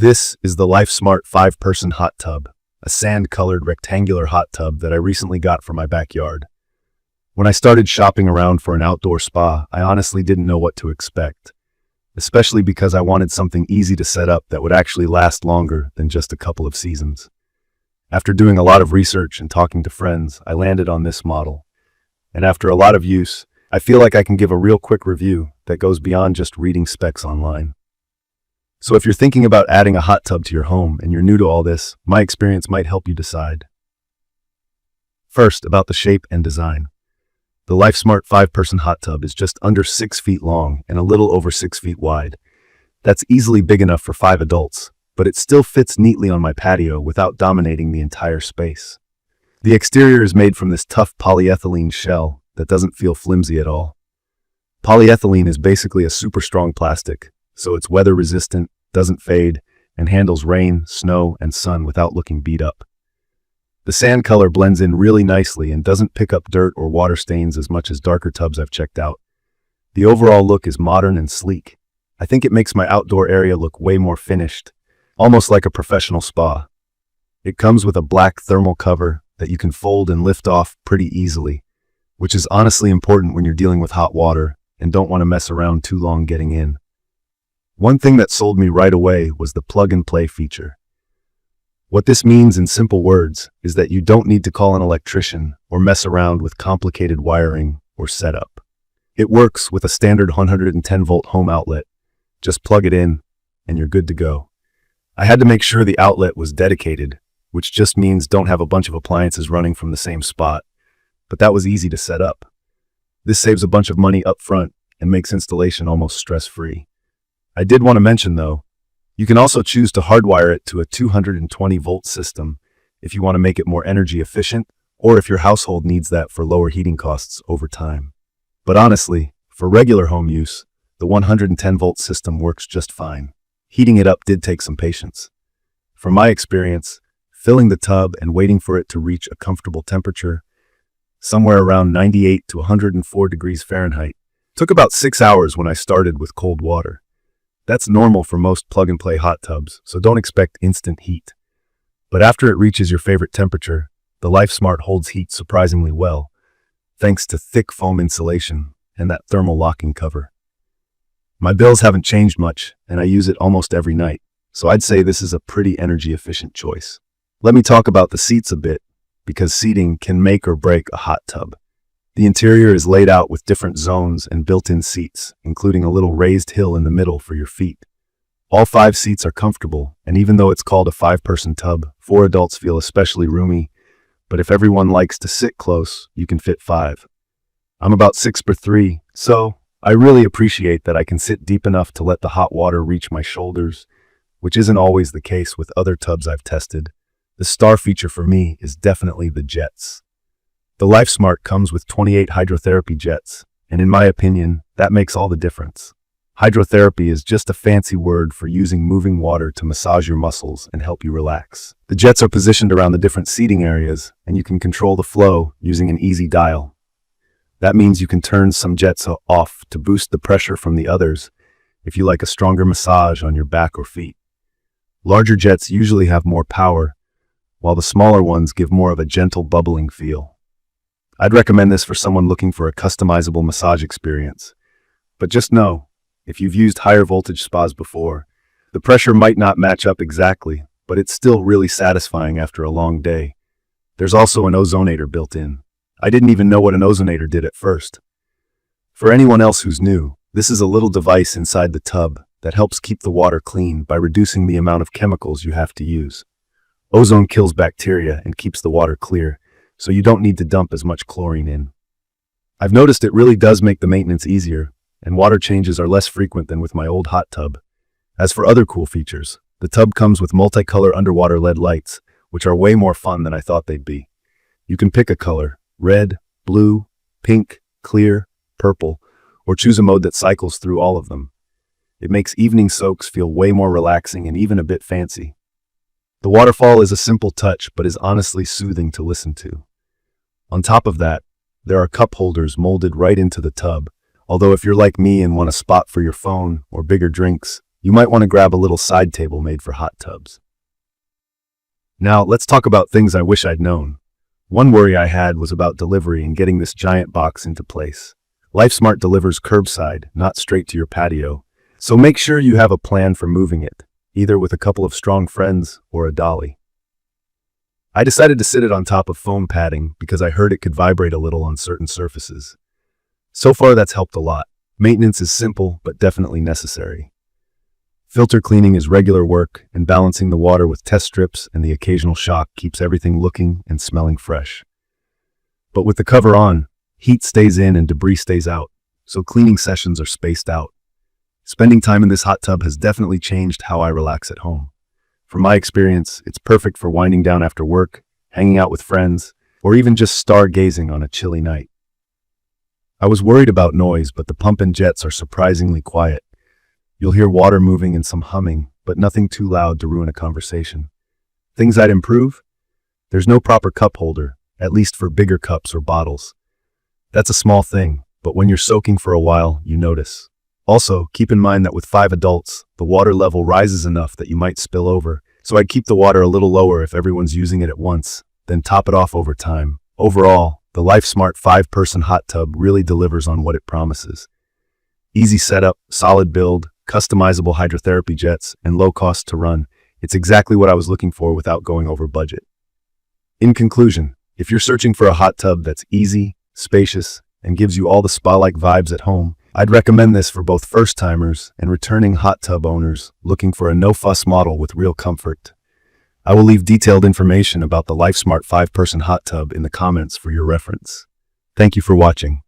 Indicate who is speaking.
Speaker 1: This is the LifeSmart 5-person hot tub, a sand-colored rectangular hot tub that I recently got for my backyard. When I started shopping around for an outdoor spa, I honestly didn't know what to expect, especially because I wanted something easy to set up that would actually last longer than just a couple of seasons. After doing a lot of research and talking to friends, I landed on this model. And after a lot of use, I feel like I can give a real quick review that goes beyond just reading specs online. So if you're thinking about adding a hot tub to your home and you're new to all this, my experience might help you decide. First, about the shape and design. The LifeSmart 5-person hot tub is just under 6 feet long and a little over 6 feet wide. That's easily big enough for 5 adults, but it still fits neatly on my patio without dominating the entire space. The exterior is made from this tough polyethylene shell that doesn't feel flimsy at all. Polyethylene is basically a super strong plastic, so it's weather resistant, doesn't fade, and handles rain, snow, and sun without looking beat up. The sand color blends in really nicely and doesn't pick up dirt or water stains as much as darker tubs I've checked out. The overall look is modern and sleek. I think it makes my outdoor area look way more finished, almost like a professional spa. It comes with a black thermal cover that you can fold and lift off pretty easily, which is honestly important when you're dealing with hot water and don't want to mess around too long getting in. One thing that sold me right away was the plug-and-play feature. What this means in simple words is that you don't need to call an electrician or mess around with complicated wiring or setup. It works with a standard 110-volt home outlet. Just plug it in and you're good to go. I had to make sure the outlet was dedicated, which just means don't have a bunch of appliances running from the same spot, but that was easy to set up. This saves a bunch of money up front and makes installation almost stress-free. I did want to mention, though, you can also choose to hardwire it to a 220-volt system if you want to make it more energy efficient or if your household needs that for lower heating costs over time. But honestly, for regular home use, the 110-volt system works just fine. Heating it up did take some patience. From my experience, filling the tub and waiting for it to reach a comfortable temperature, somewhere around 98 to 104 degrees Fahrenheit, took about 6 hours when I started with cold water. That's normal for most plug-and-play hot tubs, so don't expect instant heat. But after it reaches your favorite temperature, the LifeSmart holds heat surprisingly well, thanks to thick foam insulation and that thermal locking cover. My bills haven't changed much, and I use it almost every night, so I'd say this is a pretty energy-efficient choice. Let me talk about the seats a bit, because seating can make or break a hot tub. The interior is laid out with different zones and built-in seats, including a little raised hill in the middle for your feet. All 5 seats are comfortable, and even though it's called a 5-person tub, 4 adults feel especially roomy, but if everyone likes to sit close, you can fit 5. I'm about 6'3", so I really appreciate that I can sit deep enough to let the hot water reach my shoulders, which isn't always the case with other tubs I've tested. The star feature for me is definitely the jets. The LifeSmart comes with 28 hydrotherapy jets, and in my opinion, that makes all the difference. Hydrotherapy is just a fancy word for using moving water to massage your muscles and help you relax. The jets are positioned around the different seating areas, and you can control the flow using an easy dial. That means you can turn some jets off to boost the pressure from the others if you like a stronger massage on your back or feet. Larger jets usually have more power, while the smaller ones give more of a gentle bubbling feel. I'd recommend this for someone looking for a customizable massage experience. But just know, if you've used higher voltage spas before, the pressure might not match up exactly, but it's still really satisfying after a long day. There's also an Ozonator built in. I didn't even know what an Ozonator did at first. For anyone else who's new, this is a little device inside the tub that helps keep the water clean by reducing the amount of chemicals you have to use. Ozone kills bacteria and keeps the water clear, so you don't need to dump as much chlorine in. I've noticed it really does make the maintenance easier, and water changes are less frequent than with my old hot tub. As for other cool features, the tub comes with multicolor underwater LED lights, which are way more fun than I thought they'd be. You can pick a color: red, blue, pink, clear, purple, or choose a mode that cycles through all of them. It makes evening soaks feel way more relaxing and even a bit fancy. The waterfall is a simple touch, but is honestly soothing to listen to. On top of that, there are cup holders molded right into the tub, although if you're like me and want a spot for your phone or bigger drinks, you might want to grab a little side table made for hot tubs. Now, let's talk about things I wish I'd known. One worry I had was about delivery and getting this giant box into place. LifeSmart delivers curbside, not straight to your patio, so make sure you have a plan for moving it, either with a couple of strong friends or a dolly. I decided to sit it on top of foam padding because I heard it could vibrate a little on certain surfaces. So far, that's helped a lot. Maintenance is simple, but definitely necessary. Filter cleaning is regular work, and balancing the water with test strips and the occasional shock keeps everything looking and smelling fresh. But with the cover on, heat stays in and debris stays out, so cleaning sessions are spaced out. Spending time in this hot tub has definitely changed how I relax at home. From my experience, it's perfect for winding down after work, hanging out with friends, or even just stargazing on a chilly night. I was worried about noise, but the pump and jets are surprisingly quiet. You'll hear water moving and some humming, but nothing too loud to ruin a conversation. Things I'd improve? There's no proper cup holder, at least for bigger cups or bottles. That's a small thing, but when you're soaking for a while, you notice. Also, keep in mind that with 5 adults, the water level rises enough that you might spill over, so I'd keep the water a little lower if everyone's using it at once, then top it off over time. Overall, the LifeSmart 5-person hot tub really delivers on what it promises. Easy setup, solid build, customizable hydrotherapy jets, and low cost to run. It's exactly what I was looking for without going over budget. In conclusion, if you're searching for a hot tub that's easy, spacious, and gives you all the spa-like vibes at home, I'd recommend this for both first-timers and returning hot tub owners looking for a no-fuss model with real comfort. I will leave detailed information about the LifeSmart 5-person hot tub in the comments for your reference. Thank you for watching.